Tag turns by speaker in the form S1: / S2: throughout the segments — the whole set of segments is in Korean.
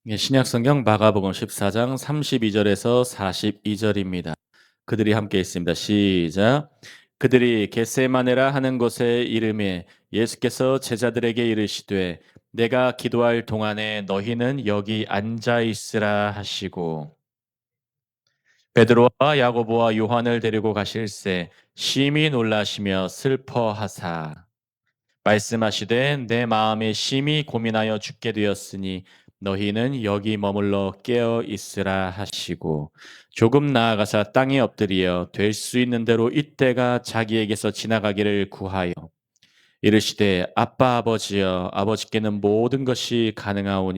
S1: 예, 신약성경 마가복음 14장 32절에서 42절입니다. 그들이 함께 있습니다. 시작. 그들이 겟세마네라 하는 곳에 이름에 예수께서 제자들에게 이르시되 내가 기도할 동안에 너희는 여기 앉아 있으라 하시고 베드로와 야고보와 요한을 데리고 가실새 심히 놀라시며 슬퍼하사 말씀하시되 내 마음에 심히 고민하여 죽게 되었으니 너희는 여기 머물러 깨어 있으라 하시고 조금 나아가사 땅에 엎드려 될 수 있는 대로 이때가 자기에게서 지나가기를 구하여 이르시되 아빠 아버지여 아버지께는 모든 것이 가능하오니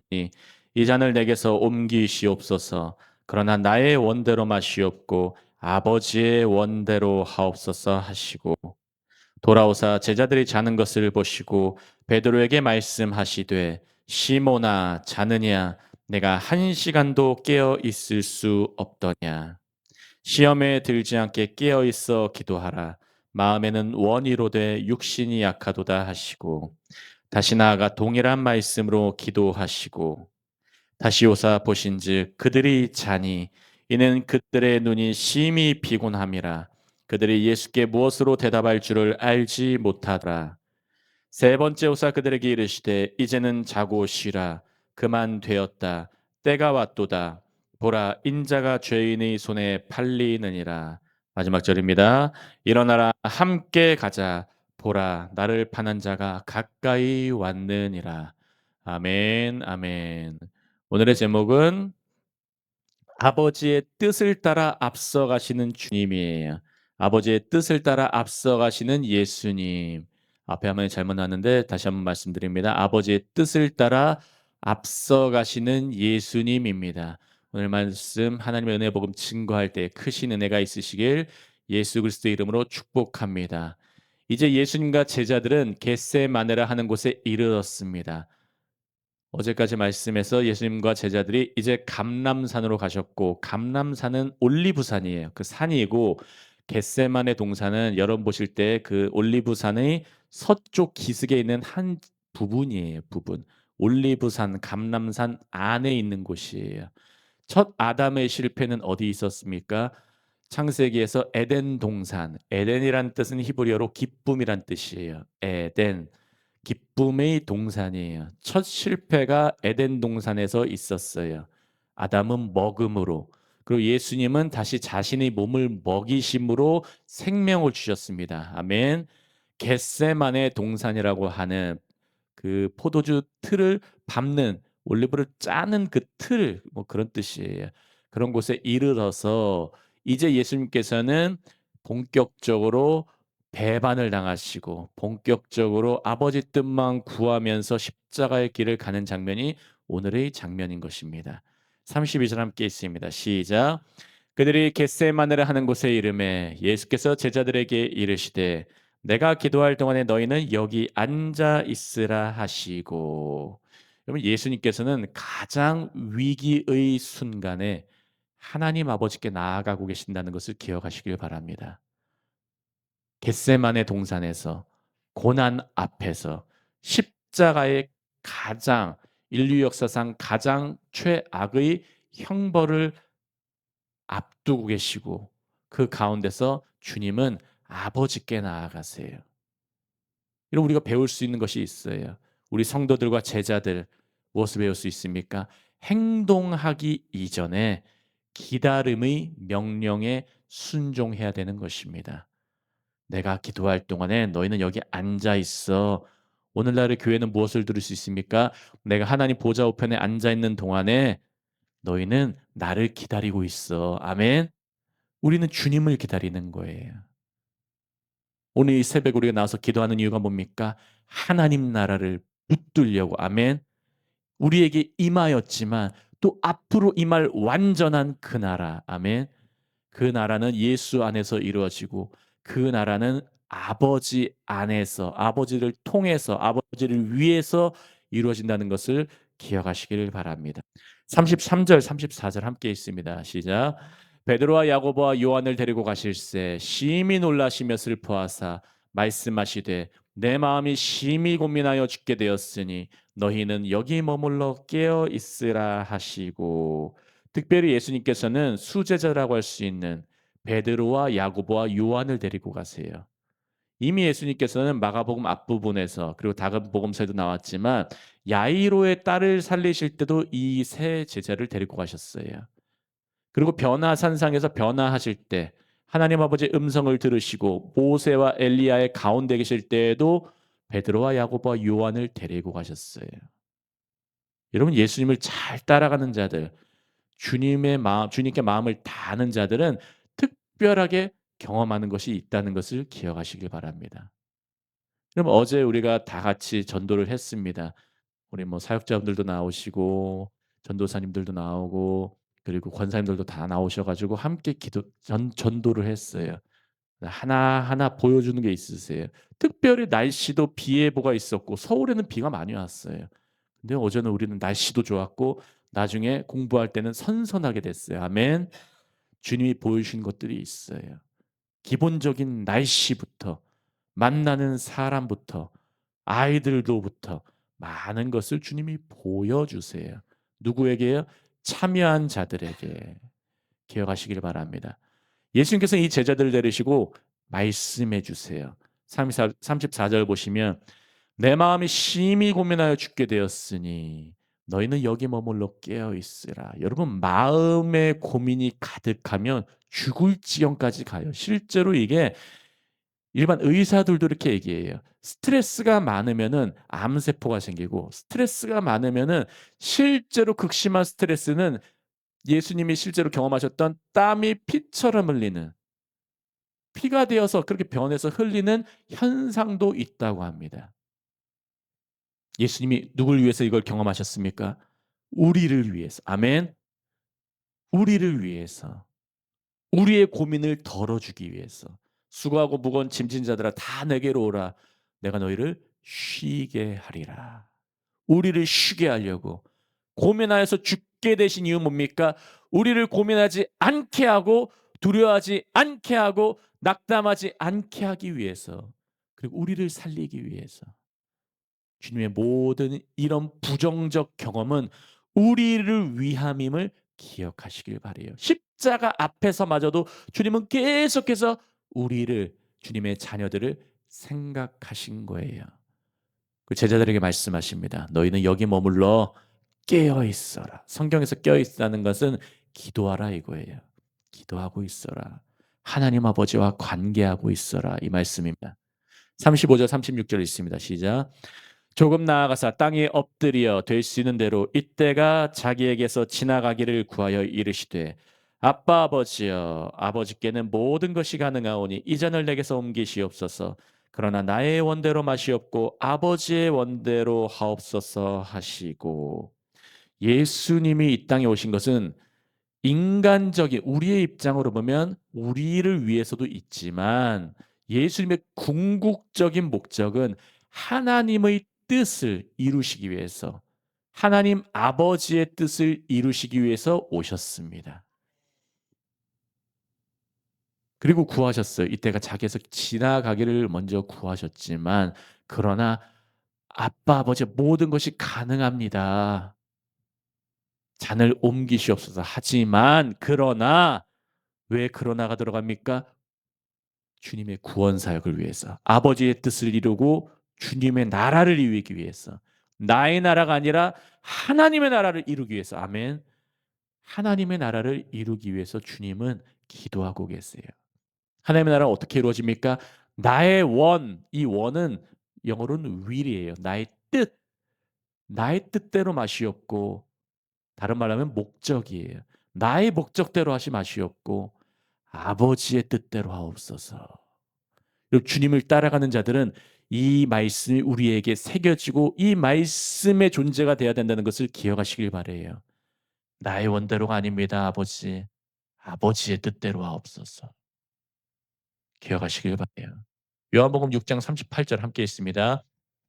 S1: 이 잔을 내게서 옮기시옵소서. 그러나 나의 원대로 마시옵고 아버지의 원대로 하옵소서 하시고 돌아오사 제자들이 자는 것을 보시고 베드로에게 말씀하시되 시모나 자느냐 내가 한 시간도 깨어 있을 수 없더냐 시험에 들지 않게 깨어 있어 기도하라 마음에는 원이로되 육신이 약하도다 하시고 다시 나아가 동일한 말씀으로 기도하시고 다시 오사 보신즉 그들이 자니 이는 그들의 눈이 심히 피곤함이라 그들이 예수께 무엇으로 대답할 줄을 알지 못하더라. 세 번째 오사 그들에게 이르시되 이제는 자고 쉬라 그만 되었다 때가 왔도다 보라 인자가 죄인의 손에 팔리느니라. 마지막 절입니다. 일어나라 함께 가자 보라 나를 파는 자가 가까이 왔느니라. 아멘 아멘. 오늘의 제목은 아버지의 뜻을 따라 앞서가시는 주님이에요. 아버지의 뜻을 따라 앞서가시는 예수님. 앞에 화면이 잘못 나왔는데 다시 한번 말씀드립니다. 아버지의 뜻을 따라 앞서가시는 예수님입니다. 오늘 말씀 하나님의 은혜 복음 증거할 때 크신 은혜가 있으시길 예수 그리스도의 이름으로 축복합니다. 이제 예수님과 제자들은 겟세마네라 하는 곳에 이르렀습니다. 어제까지 말씀에서 예수님과 제자들이 이제 감람산으로 가셨고 감람산은 올리브산이에요. 그 산이고 겟세마네 동산은 여러분 보실 때 그 올리브산의 서쪽 기슭에 있는 한 부분이에요. 부분. 올리브산, 감람산 안에 있는 곳이에요. 첫 아담의 실패는 어디 있었습니까? 창세기에서 에덴 동산. 에덴이란 뜻은 히브리어로 기쁨이란 뜻이에요. 에덴. 기쁨의 동산이에요. 첫 실패가 에덴 동산에서 있었어요. 아담은 먹음으로 그리고 예수님은 다시 자신의 몸을 먹이심으로 생명을 주셨습니다. 아멘. 겟세마네 동산이라고 하는 그 포도주 틀을 밟는 올리브를 짜는 그 틀, 뭐 그런 뜻이에요. 그런 곳에 이르러서 이제 예수님께서는 본격적으로 배반을 당하시고 본격적으로 아버지 뜻만 구하면서 십자가의 길을 가는 장면이 오늘의 장면인 것입니다. 32절 함께 있습니다. 시작. 그들이 겟세마네를 하는 곳에 이름에 예수께서 제자들에게 이르시되 내가 기도할 동안에 너희는 여기 앉아 있으라 하시고 여러분 예수님께서는 가장 위기의 순간에 하나님 아버지께 나아가고 계신다는 것을 기억하시길 바랍니다. 겟세마네 동산에서 고난 앞에서 십자가의 가장 인류 역사상 가장 최악의 형벌을 앞두고 계시고 그 가운데서 주님은 아버지께 나아가세요. 이런 우리가 배울 수 있는 것이 있어요. 우리 성도들과 제자들 무엇을 배울 수 있습니까? 행동하기 이전에 기다림의 명령에 순종해야 되는 것입니다. 내가 기도할 동안에 너희는 여기 앉아 있어. 오늘날의 교회는 무엇을 들을 수 있습니까? 내가 하나님 보좌 우편에 앉아 있는 동안에 너희는 나를 기다리고 있어. 아멘. 우리는 주님을 기다리는 거예요. 오늘 이 새벽 우리가 나와서 기도하는 이유가 뭡니까? 하나님 나라를 붙들려고. 아멘. 우리에게 임하였지만 또 앞으로 임할 완전한 그 나라. 아멘. 그 나라는 예수 안에서 이루어지고 그 나라는 아버지 안에서 아버지를 통해서 아버지를 위해서 이루어진다는 것을 기억하시기를 바랍니다. 33절 34절 함께 있습니다. 시작. 베드로와 야고보와 요한을 데리고 가실새 심히 놀라시며 슬퍼하사 말씀하시되 내 마음이 심히 고민하여 죽게 되었으니 너희는 여기 머물러 깨어 있으라 하시고 특별히 예수님께서는 수제자라고 할 수 있는 베드로와 야고보와 요한을 데리고 가세요. 이미 예수님께서는 마가복음 앞부분에서 그리고 다금복음서에도 나왔지만 야이로의 딸을 살리실 때도 이 세 제자를 데리고 가셨어요. 그리고 변화산상에서 변화하실 때 하나님 아버지의 음성을 들으시고 모세와 엘리야의 가운데 계실 때에도 베드로와 야고보와 요한을 데리고 가셨어요. 여러분 예수님을 잘 따라가는 자들, 주님의 마음, 주님께 마음을 다하는 자들은 특별하게 경험하는 것이 있다는 것을 기억하시길 바랍니다. 그럼 어제 우리가 다 같이 전도를 했습니다. 우리 뭐 사역자분들도 나오시고 전도사님들도 나오고 그리고 권사님들도 다 나오셔 가지고 함께 기도 전도를 했어요. 하나하나 보여주는 게 있으세요. 특별히 날씨도 비 예보가 있었고 서울에는 비가 많이 왔어요. 근데 어제는 우리는 날씨도 좋았고 나중에 공부할 때는 선선하게 됐어요. 아멘. 주님이 보여주신 것들이 있어요. 기본적인 날씨부터 만나는 사람부터 아이들로부터 많은 것을 주님이 보여주세요. 누구에게요? 참여한 자들에게. 기억하시길 바랍니다. 예수님께서 이 제자들을 데리시고 말씀해 주세요. 34절 보시면 내 마음이 심히 고민하여 죽게 되었으니 너희는 여기 머물러 깨어 있으라. 여러분 마음의 고민이 가득하면 죽을 지경까지 가요. 실제로 이게 일반 의사들도 이렇게 얘기해요. 스트레스가 많으면은 암세포가 생기고 스트레스가 많으면은 실제로 극심한 스트레스는 예수님이 실제로 경험하셨던 땀이 피처럼 흘리는 피가 되어서 그렇게 변해서 흘리는 현상도 있다고 합니다. 예수님이 누굴 위해서 이걸 경험하셨습니까? 우리를 위해서. 아멘. 우리를 위해서. 우리의 고민을 덜어주기 위해서. 수고하고 무거운 짐진 자들아 다 내게로 오라. 내가 너희를 쉬게 하리라. 우리를 쉬게 하려고 고민하여서 죽게 되신 이유 뭡니까? 우리를 고민하지 않게 하고 두려워하지 않게 하고 낙담하지 않게 하기 위해서 그리고 우리를 살리기 위해서 주님의 모든 이런 부정적 경험은 우리를 위함임을 기억하시길 바래요. 십자가 앞에서마저도 주님은 계속해서 우리를 주님의 자녀들을 생각하신 거예요. 그 제자들에게 말씀하십니다. 너희는 여기 머물러 깨어 있어라. 성경에서 깨어 있다는 것은 기도하라 이거예요. 기도하고 있어라. 하나님 아버지와 관계하고 있어라 이 말씀입니다. 35절 36절 있습니다. 시작. 조금 나아가사 땅에 엎드려 될 수 있는 대로 이때가 자기에게서 지나가기를 구하여 이르시되 아빠 아버지여 아버지께는 모든 것이 가능하오니 이 잔을 내게서 옮기시옵소서. 그러나 나의 원대로 마시옵고 아버지의 원대로 하옵소서 하시고 예수님이 이 땅에 오신 것은 인간적인 우리의 입장으로 보면 우리를 위해서도 있지만 예수님의 궁극적인 목적은 하나님의 뜻을 이루시기 위해서 하나님 아버지의 뜻을 이루시기 위해서 오셨습니다. 그리고 구하셨어요. 이때가 자기에서 지나가기를 먼저 구하셨지만 그러나 아빠 아버지 모든 것이 가능합니다. 잔을 옮기시옵소서. 하지만 그러나 왜 그러나가 들어갑니까? 주님의 구원 사역을 위해서 아버지의 뜻을 이루고 주님의 나라를 이루기 위해서 나의 나라가 아니라 하나님의 나라를 이루기 위해서 아멘. 하나님의 나라를 이루기 위해서 주님은 기도하고 계세요. 하나님의 나라는 어떻게 이루어집니까? 나의 원, 이 원은 영어로는 will이에요. 나의 뜻, 나의 뜻대로 마시옵고 다른 말로 하면 목적이에요. 나의 목적대로 하시 마시옵고 아버지의 뜻대로 하옵소서. 주님을 따라가는 자들은 이 말씀이 우리에게 새겨지고 이 말씀의 존재가 되어야 된다는 것을 기억하시길 바라요. 나의 원대로가 아닙니다, 아버지. 아버지의 뜻대로 하옵소서. 기억하시길 바라요. 요한복음 6장 38절 함께 있습니다.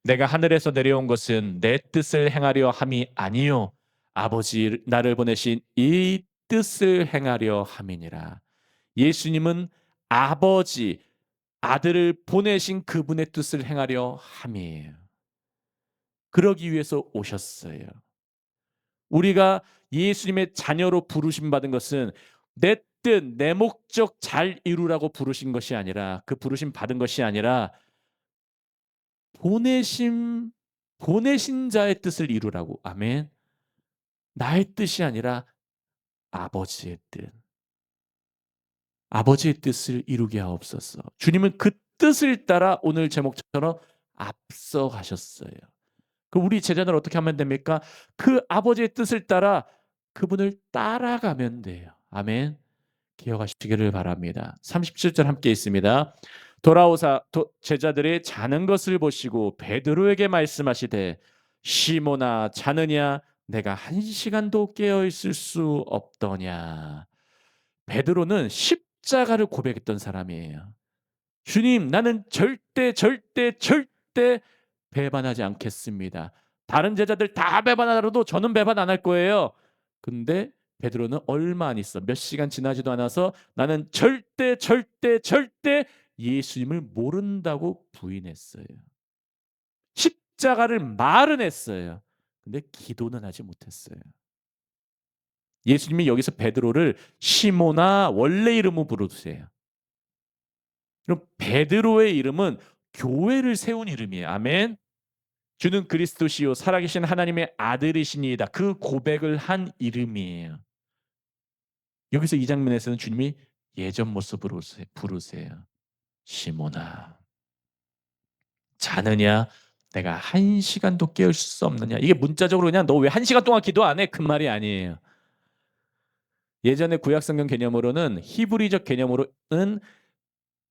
S1: 내가 하늘에서 내려온 것은 내 뜻을 행하려 함이 아니요 아버지 나를 보내신 이 뜻을 행하려 함이니라. 예수님은 아버지 아들을 보내신 그분의 뜻을 행하려 함이에요. 그러기 위해서 오셨어요. 우리가 예수님의 자녀로 부르심 받은 것은 내 뜻, 내 목적 잘 이루라고 부르신 것이 아니라, 그 부르심 받은 것이 아니라 보내심 보내신 자의 뜻을 이루라고. 아멘. 나의 뜻이 아니라 아버지의 뜻. 아버지의 뜻을 이루게 하옵소서. 주님은 그 뜻을 따라 오늘 제목처럼 앞서 가셨어요. 그럼 우리 제자들은 어떻게 하면 됩니까? 그 아버지의 뜻을 따라 그분을 따라가면 돼요. 아멘. 기억하시기를 바랍니다. 37절 함께 있습니다. 돌아오사 제자들의 자는 것을 보시고 베드로에게 말씀하시되 시몬아 자느냐 내가 한 시간도 깨어 있을 수 없더냐. 베드로는 십자가를 고백했던 사람이에요. 주님, 나는 절대 절대 절대 배반하지 않겠습니다. 다른 제자들 다 배반하더라도 저는 배반 안 할 거예요. 근데 베드로는 얼마 안 있어. 몇 시간 지나지도 않아서 나는 절대 절대 절대 예수님을 모른다고 부인했어요. 십자가를 말은 했어요. 근데 기도는 하지 못했어요. 예수님이 여기서 베드로를 시모나 원래 이름으로 부르세요. 그럼 베드로의 이름은 교회를 세운 이름이에요. 아멘. 주는 그리스도시요 살아계신 하나님의 아들이시니이다. 그 고백을 한 이름이에요. 여기서 이 장면에서는 주님이 예전 모습으로 부르세요. 시몬아 자느냐 내가 한 시간도 깨울 수 없느냐. 이게 문자적으로 그냥 너 왜 한 시간 동안 기도 안 해? 그 말이 아니에요. 예전에 구약성경 개념으로는 히브리적 개념으로는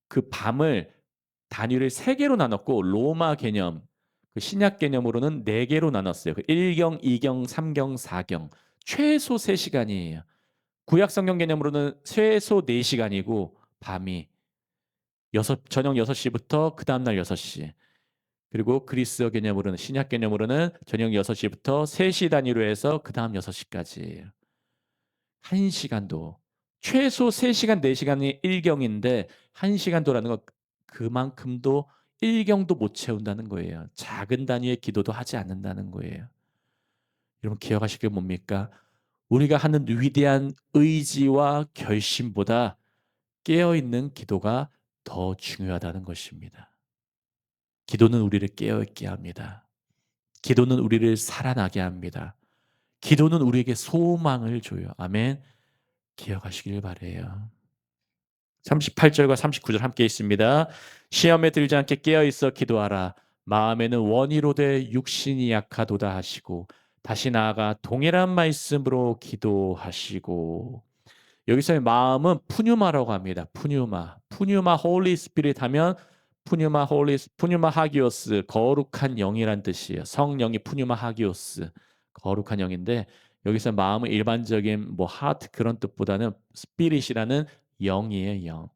S1: 그 밤을 단위를 세 개로 나눴고 로마 개념 그 신약 개념으로는 네 개로 나눴어요. 그 1경, 2경, 3경, 4경. 최소 3시간이에요. 구약 성경 개념으로는 최소 4시간이고 밤이 저녁 6시부터 그 다음 날 6시. 그리고 그리스어 개념으로는 신약 개념으로는 저녁 6시부터 3시 단위로 해서 그 다음 6시까지예요. 1시간도 최소 3시간 4시간이 1경인데 1시간도라는 건 그만큼도 1경도 못 채운다는 거예요. 작은 단위의 기도도 하지 않는다는 거예요. 여러분 기억하실 게 뭡니까? 우리가 하는 위대한 의지와 결심보다 깨어있는 기도가 더 중요하다는 것입니다. 기도는 우리를 깨어있게 합니다. 기도는 우리를 살아나게 합니다. 기도는 우리에게 소망을 줘요. 아멘. 기억하시길 바래요. 38절과 39절 함께 있습니다. 시험에 들지 않게 깨어 있어 기도하라. 마음에는 원이로되 육신이 약하도다 하시고 다시 나아가 동일한 말씀으로 기도하시고. 여기서의 마음은 푸뉴마라고 합니다. 푸뉴마 홀리 스피릿 하면 푸뉴마 하기오스 거룩한 영이란 뜻이에요. 성령이 푸뉴마 하기오스 거룩한 영인데 여기서 마음은 일반적인 뭐 하트 그런 뜻보다는 스피릿이라는 영이에요, 영.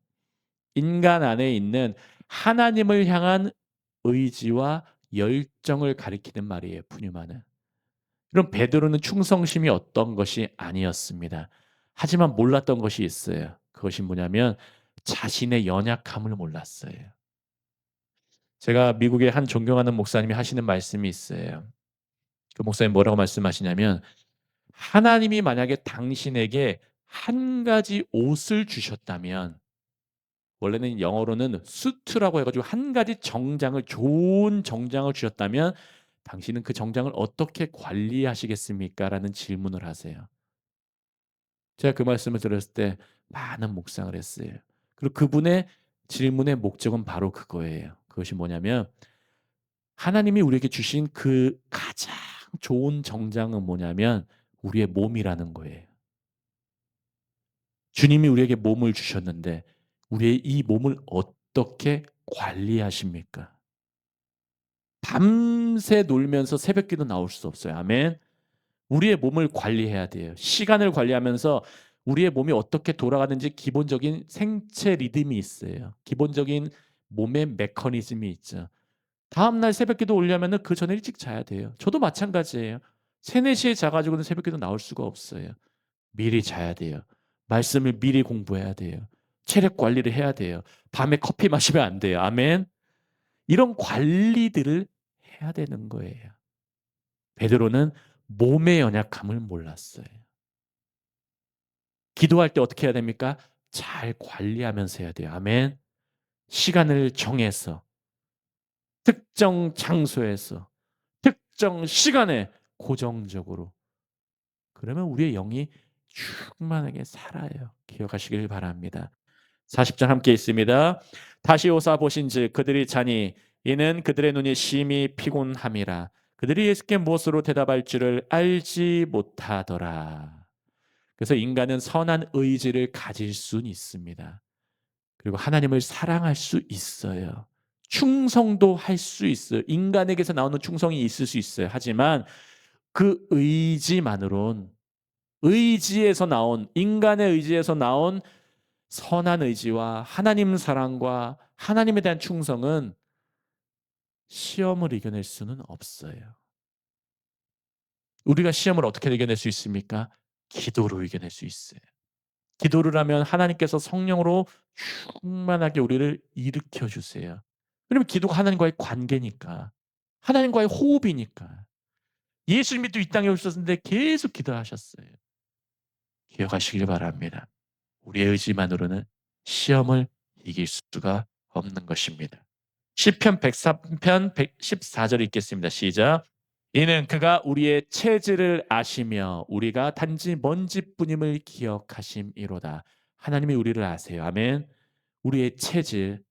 S1: 인간 안에 있는 하나님을 향한 의지와 열정을 가리키는 말이에요, 푸뉴마는. 그럼 베드로는 충성심이 어떤 것이 아니었습니다. 하지만 몰랐던 것이 있어요. 그것이 뭐냐면 자신의 연약함을 몰랐어요. 제가 미국의 한 존경하는 목사님이 하시는 말씀이 있어요. 그 목사님 뭐라고 말씀하시냐면 하나님이 만약에 당신에게 한 가지 옷을 주셨다면 원래는 영어로는 수트라고 해가지고 한 가지 정장을 좋은 정장을 주셨다면 당신은 그 정장을 어떻게 관리하시겠습니까? 라는 질문을 하세요. 제가 그 말씀을 들었을 때 많은 묵상을 했어요. 그리고 그분의 질문의 목적은 바로 그거예요. 그것이 뭐냐면 하나님이 우리에게 주신 그 가장 좋은 정장은 뭐냐면 우리의 몸이라는 거예요. 주님이 우리에게 몸을 주셨는데 우리의 이 몸을 어떻게 관리하십니까? 밤새 놀면서 새벽기도 나올 수 없어요. 아멘. 우리의 몸을 관리해야 돼요. 시간을 관리하면서 우리의 몸이 어떻게 돌아가는지 기본적인 생체 리듬이 있어요. 기본적인 몸의 메커니즘이 있죠. 다음 날 새벽기도 오려면은 그 전에 일찍 자야 돼요. 저도 마찬가지예요. 3-4시에 자 가지고는 새벽기도 나올 수가 없어요. 미리 자야 돼요. 말씀을 미리 공부해야 돼요. 체력 관리를 해야 돼요. 밤에 커피 마시면 안 돼요. 아멘. 이런 관리들을 해야 되는 거예요. 베드로는 몸의 연약함을 몰랐어요. 기도할 때 어떻게 해야 됩니까? 잘 관리하면서 해야 돼요. 아멘. 시간을 정해서 특정 장소에서 특정 시간에 고정적으로. 그러면 우리의 영이 충만하게 살아요. 기억하시길 바랍니다. 40절 함께 있습니다. 다시 오사 보신즉 그들이 자니 이는 그들의 눈이 심히 피곤함이라. 그들이 예수께 무엇으로 대답할 줄을 알지 못하더라. 그래서 인간은 선한 의지를 가질 수는 있습니다. 그리고 하나님을 사랑할 수 있어요. 충성도 할 수 있어요. 인간에게서 나오는 충성이 있을 수 있어요. 하지만 그 의지만으론, 의지에서 나온, 인간의 의지에서 나온 선한 의지와 하나님 사랑과 하나님에 대한 충성은 시험을 이겨낼 수는 없어요. 우리가 시험을 어떻게 이겨낼 수 있습니까? 기도로 이겨낼 수 있어요. 기도를 하면 하나님께서 성령으로 충만하게 우리를 일으켜 주세요. 왜냐면 기도가 하나님과의 관계니까. 하나님과의 호흡이니까. 예수님이 또 이 땅에 오셨는데 계속 기도하셨어요. 기억하시길 바랍니다. 우리의 의지만으로는 시험을 이길 수가 없는 것입니다. 시편 103편 114절 읽겠습니다. 시작. 이는 그가 우리의 체질을 아시며 우리가 단지 먼지뿐임을 기억하심이로다. 하나님이 우리를 아세요. 아멘. 우리의 체질,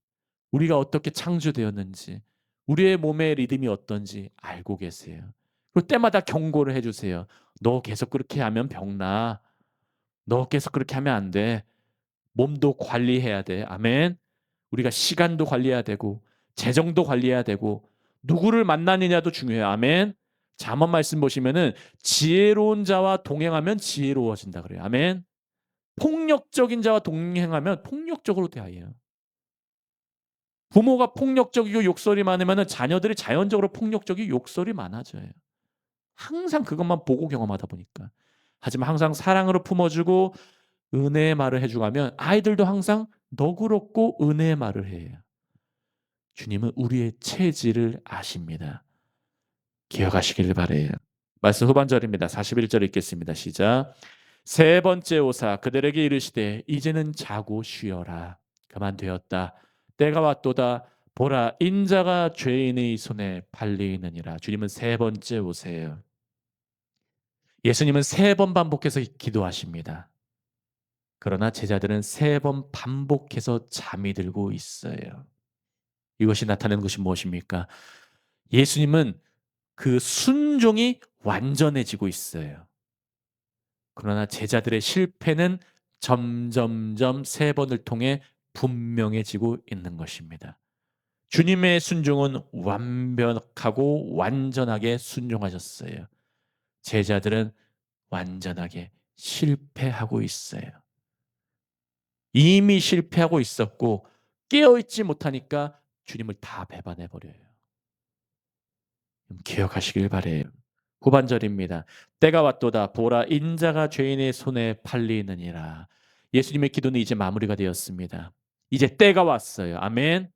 S1: 우리가 어떻게 창조되었는지, 우리의 몸의 리듬이 어떤지 알고 계세요. 그리고 때마다 경고를 해주세요. 너 계속 그렇게 하면 병나. 너 계속 그렇게 하면 안 돼. 몸도 관리해야 돼. 아멘. 우리가 시간도 관리해야 되고 재정도 관리해야 되고 누구를 만나느냐도 중요해요. 아멘. 잠언 말씀 보시면은 지혜로운 자와 동행하면 지혜로워진다 그래요. 아멘. 폭력적인 자와 동행하면 폭력적으로 대하여요. 부모가 폭력적이고 욕설이 많으면은 자녀들이 자연적으로 폭력적이고 욕설이 많아져요. 항상 그것만 보고 경험하다 보니까. 하지만 항상 사랑으로 품어주고 은혜의 말을 해주가면 아이들도 항상 너그럽고 은혜의 말을 해요. 주님은 우리의 체질을 아십니다. 기억하시길 바래요. 말씀 후반절입니다. 41절 읽겠습니다. 시작. 세 번째 오사 그들에게 이르시되 이제는 자고 쉬어라. 그만 되었다. 때가 왔도다. 보라 인자가 죄인의 손에 팔리느니라. 주님은 세 번째 오세요. 예수님은 세 번 반복해서 기도하십니다. 그러나 제자들은 세 번 반복해서 잠이 들고 있어요. 이것이 나타내는 것이 무엇입니까? 예수님은 그 순종이 완전해지고 있어요. 그러나 제자들의 실패는 점점점 세 번을 통해 분명해지고 있는 것입니다. 주님의 순종은 완벽하고 완전하게 순종하셨어요. 제자들은 완전하게 실패하고 있어요. 이미 실패하고 있었고 깨어있지 못하니까 주님을 다 배반해 버려요. 기억하시길 바래요. 후반절입니다. 때가 왔도다 보라 인자가 죄인의 손에 팔리느니라. 예수님의 기도는 이제 마무리가 되었습니다. 이제 때가 왔어요. 아멘.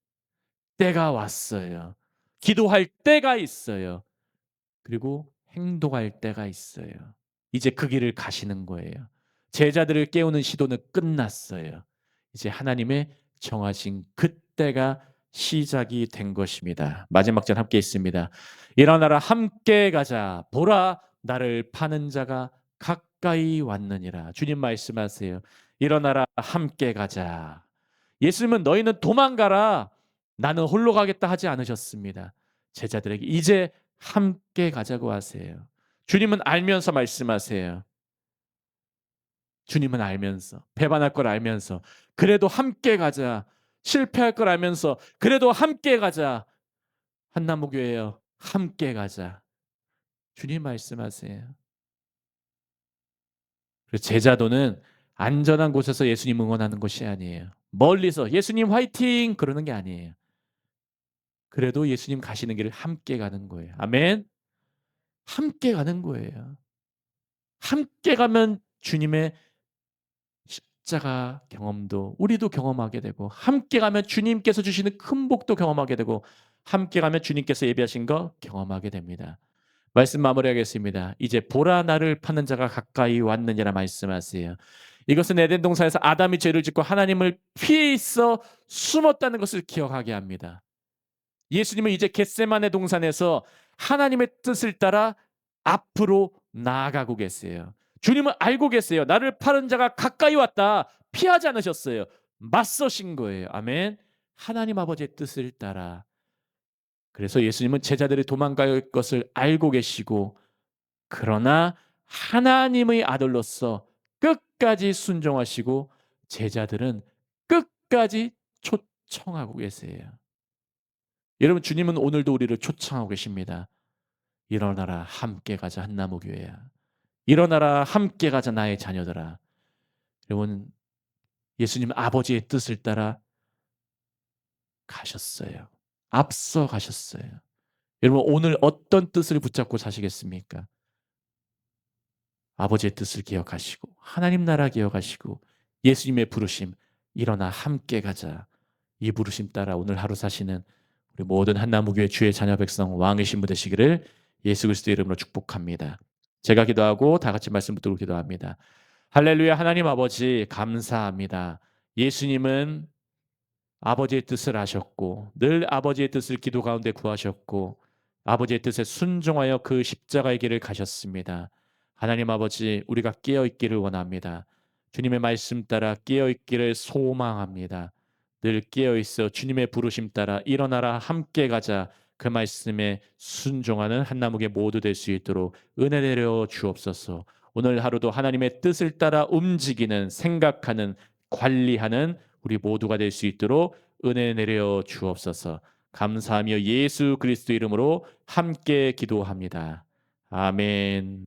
S1: 때가 왔어요. 기도할 때가 있어요. 그리고 행동할 때가 있어요. 이제 그 길을 가시는 거예요. 제자들을 깨우는 시도는 끝났어요. 이제 하나님의 정하신 그때가 시작이 된 것입니다. 마지막 절 함께 있습니다. 일어나라 함께 가자. 보라 나를 파는 자가 가까이 왔느니라. 주님 말씀하세요. 일어나라 함께 가자. 예수님은 너희는 도망가라. 나는 홀로 가겠다 하지 않으셨습니다. 제자들에게 이제 함께 가자고 하세요. 주님은 알면서 말씀하세요. 주님은 알면서 배반할 걸 알면서 그래도 함께 가자. 실패할 걸 알면서 그래도 함께 가자. 한남무교회요. 함께 가자. 주님 말씀하세요. 그래서 제자도는 안전한 곳에서 예수님 응원하는 것이 아니에요. 멀리서 예수님 화이팅 그러는 게 아니에요. 그래도 예수님 가시는 길을 함께 가는 거예요. 아멘. 함께 가는 거예요. 함께 가면 주님의 십자가 경험도 우리도 경험하게 되고 함께 가면 주님께서 주시는 큰 복도 경험하게 되고 함께 가면 주님께서 예비하신 거 경험하게 됩니다. 말씀 마무리하겠습니다. 이제 보라 나를 파는 자가 가까이 왔느니라 말씀하세요. 이것은 에덴 동산에서 아담이 죄를 짓고 하나님을 피해 있어 숨었다는 것을 기억하게 합니다. 예수님은 이제 겟세마네 동산에서 하나님의 뜻을 따라 앞으로 나아가고 계세요. 주님은 알고 계세요. 나를 파는 자가 가까이 왔다. 피하지 않으셨어요. 맞서신 거예요. 아멘. 하나님 아버지의 뜻을 따라. 그래서 예수님은 제자들이 도망갈 것을 알고 계시고, 그러나 하나님의 아들로서 끝까지 순종하시고 제자들은 끝까지 초청하고 계세요. 여러분, 주님은 오늘도 우리를 초청하고 계십니다. 일어나라 함께 가자 한나무교회야. 일어나라 함께 가자 나의 자녀들아. 여러분, 예수님 아버지의 뜻을 따라 가셨어요. 앞서 가셨어요. 여러분, 오늘 어떤 뜻을 붙잡고 사시겠습니까? 아버지의 뜻을 기억하시고 하나님 나라 기억하시고 예수님의 부르심, 일어나 함께 가자. 이 부르심 따라 오늘 하루 사시는 우리 모든 한나무교회 주의 자녀 백성 왕의 신부 되시기를 예수 그리스도의 이름으로 축복합니다. 제가 기도하고 다 같이 말씀 붙들고 기도합니다. 할렐루야. 하나님 아버지 감사합니다. 예수님은 아버지의 뜻을 아셨고 늘 아버지의 뜻을 기도 가운데 구하셨고 아버지의 뜻에 순종하여 그 십자가의 길을 가셨습니다. 하나님 아버지, 우리가 깨어 있기를 원합니다. 주님의 말씀 따라 깨어 있기를 소망합니다. 늘 깨어 있어 주님의 부르심 따라 일어나라 함께 가자. 그 말씀에 순종하는 한나무게 모두 될 수 있도록 은혜 내려 주옵소서. 오늘 하루도 하나님의 뜻을 따라 움직이는, 생각하는, 관리하는 우리 모두가 될 수 있도록 은혜 내려 주옵소서. 감사하며 예수 그리스도 이름으로 함께 기도합니다. 아멘.